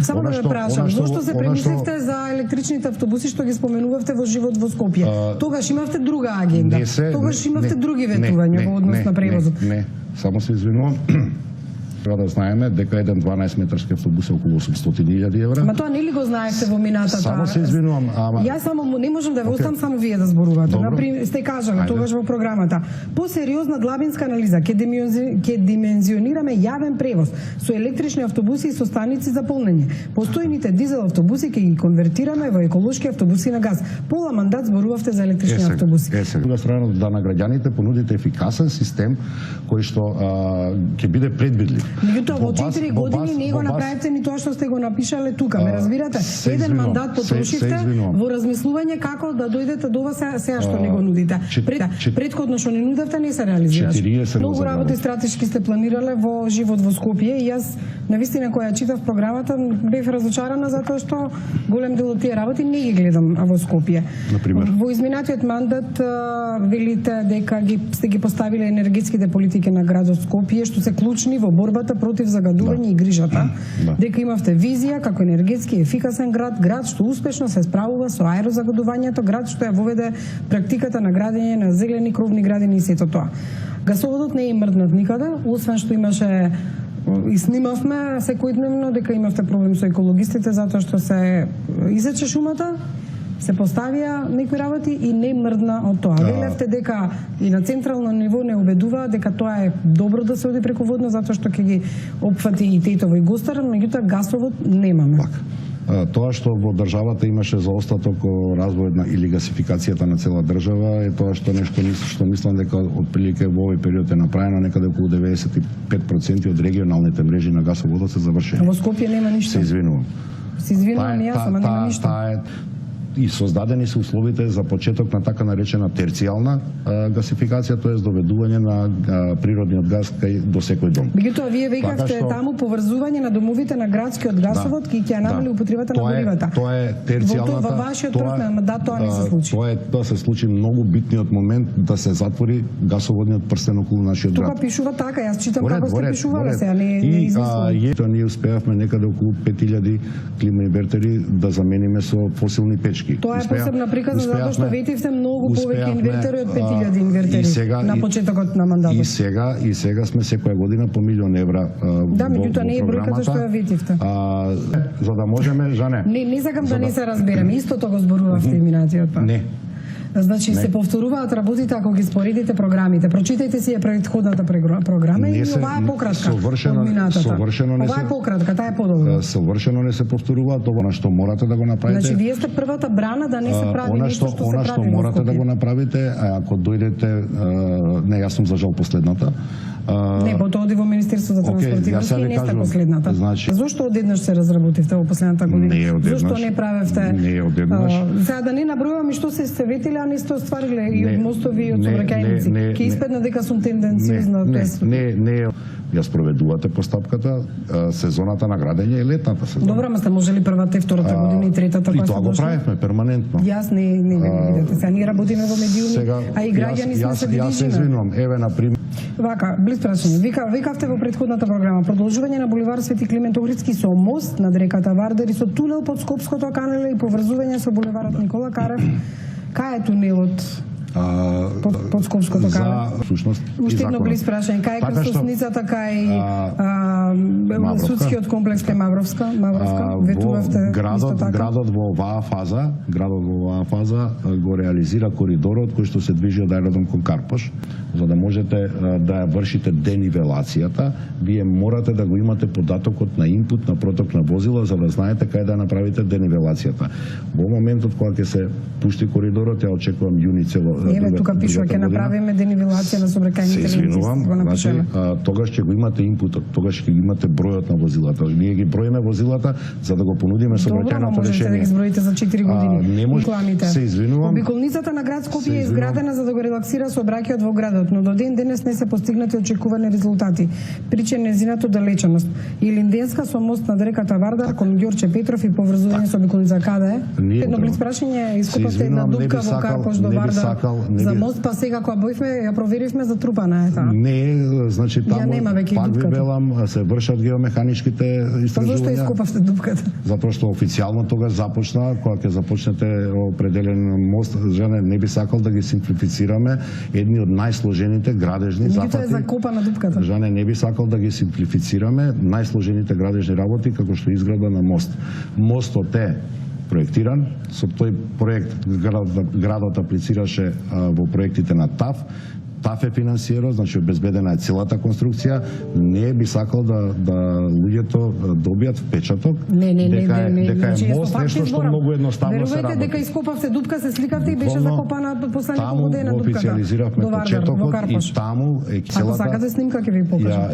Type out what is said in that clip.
Само да ме прашам, зошто се премисливте за електричните автобуси што ги споменувавте во Живот во Скопје? Тогаш имавте друга агенда. Тогаш имавте други ветувања во однос на превозот. Не, само се извинувам. Треба да знаеме дека еден 12-метарски автобус е околу 800.000 евра. Ама тоа нели го знаевте во минатата? Само се извинувам, ама Јас само не можам да ве оставам само вие да зборувате. Например, сте кажале тогаш во програмата. По-сериозна длабинска анализа ќе димензионираме јавен превоз со електрични автобуси и со станици за полнење. Постојните дизел автобуси ќе ги конвертираме во еколошки автобуси на газ. Пола мандат зборувавте за електрични автобуси. Друга страна, да на граѓаните понудите ефикасен систем кој што ќе биде предвидлив. Меѓутоа во 4 години не го направивте ни тоа што сте го напишале тука. Ме разбирате? Еден мандат потрошивте во размислување како да дојдете до ова сега што не го нудите. Претходно што не нудевте не се реализираше. Многу работи стратешки сте планирале во Живот во Скопје и јас навистина која читав програмата бев разочарана затоа што голем дел од тие работи не ги гледам во Скопје. Во изминатиот мандат велите дека сте ги поставиле енергетските политики на градот Скопје што се клучни во борбата против загадување и грижата, дека имавте визија како енергетски ефикасен град што успешно се справува со аерозагадувањето, град што ја воведе практиката на градење на зелени кровни градини и сето тоа. Гасоводот не е мрднат никаде, освен што имаше и снимавме секојдневно дека имавте проблем со екологистите затоа што се изече шумата, се поставија некои работи и не мрдна од тоа. Велевте дека и на централно ниво не убедува дека тоа е добро да се оди преку водно затоа што ќе ги опфати и Тетово и Гостар, меѓутоа гасовод немаме. Тоа што во државата имаше заостаток развојот или гасификацијата на цела држава е тоа што нешто што мислам дека отприлике во овој период е направено, некаде околу 95% од регионалните мрежи на гасоводот се завршени. Во Скопје нема ништо. Се извинувам. Се извинувам јас, ама нема ништо. И создадени се условите за почеток на така наречена терцијална гасификација, тоест доведување на природниот газ кај до секој дом. Меѓутоа вие викавте таму поврзување на домовите на градскиот гасовод ќе ја намали употребата на горивата. Тоа е терцијалната. Во вашиот прв мандат тоа не се случи. Тоа се случи многу битниот момент да се затвори гасоводниот прстен околу нашиот град. Тука пишува така, јас читам како сте пишувале сега, не измислувам. И ние успеавме некаде околу 5000 климаинвертери да замениме со фосилни печки. Тоа е посебна приказна затоа што ветивте многу повеќе инвертери од 5000 инвертери на почетокот на мандатот. И сега сме секоја година по 1.000.000 евра Да, меѓутоа не е бројката што ја ветивте. За да можеме, Жане. Не сакам да не се разберем, истото го зборувавте минатиот пат. Не. Значи се повторуваат работите ако ги споредите програмите. Прочитајте си ја претходната програма и оваа е пократка од минатата. Оваа е пократка, таа е подолга. Совршено не се повторуваат, ова што морате да го направите. Значи вие сте првата брана да не се прави нешто што се прави. Она што морате да го направите, ако дојдете, не јас сум за жал последната. Не, тоа оди во Министерството за транспорт и врски, не сте последната. Зошто одеднаш се разработивте во последната година? Зошто не правевте? Не одеднаш. Сега да не набројувам и што се сте ветиле, а не сте оствариле и од мостови и од сообраќајници. Ке испадна дека сум тенденциозна. Не, ја спроведувате постапката, сезоната на градење е летната сезона. Добро, ама сте можели првата и втората година и третата која се дошла. И тоа го правевме перманентно. Јас не видите. Сега ние работиме во медиуми, а и граѓани сме се Јас се извинувам, еве на пример. Вака, близ прашање. Викавте во претходната програма продолжување на булевар Свети Климент Охридски со мост над реката Вардар и со тунел под Скопското канале и поврзување со булеварот Никола Карев. Кај е тунелот? Под Скопското канале. Уште едно близ прашање. Кај е крстосницата кај судскиот комплекс кај Мавровска? Ветувавте исто така? Градот во оваа фаза го реализира коридорот кој што се движи од аеродром кон Карпош. За да можете да ја вршите денивелацијата, вие морате да го имате податокот на инпут на проток на возила за да знаете кај да направите денивелацијата. Во моментот кога ќе се пушти коридорот, ја очекувам јуни цело. Еве тука пишува ќе направиме денивелација на сообраќајните ленти. Значи, тогаш ќе го имате инпутот, тогаш ќе имате бројот на возилата. Ние ги броиме возилата за да го понудиме сообраќајното решение. Можете да ги зброите за 4 години. Не може. Се извинувам. Обиколницата на град Скопје е изградена за да го релаксира сообраќајот во градот, но до ден денес не се постигнати очекувани резултати. Причина нејзината далеченост. Илинденска со мост над реката Вардар кон Ѓорче Петров и поврзување со обиколница каде е? Едно блиц прашање, ископавте една дупка во Карпош до Вардар. За мост, па сега кога бојвме, ја проверивме за трупана е таа. Не, значи таму нема веќе пак ви дупката. велам, се вршат геомеханичките Па зашто истражувања. ископавте дупката? Затоа што официјално тогаш започна, кога ќе започнете определен мост, жене, не би сакал да ги симплифицираме едни од најсложените градежни Меѓутоа е зафати. закопана дупката. Жане, не би сакал да ги симплифицираме најсложените градежни работи како што е изградба на мост. Мостот е проектиран, со тој проект градот аплицираше во проектите на ТАФ. ТАФ е финансирал, значи обезбедена е целата конструкција. Не би сакал да луѓето добијат впечаток дека е мост нешто што многу едноставно се работи. Верувате дека ископавте дупка, се сликавте и беше Буквално, закопана последните таму година го дупката. официализиравме До Вардар, во почетокот и Карпош. таму е Ако целата. сакате снимка ќе ви покажам.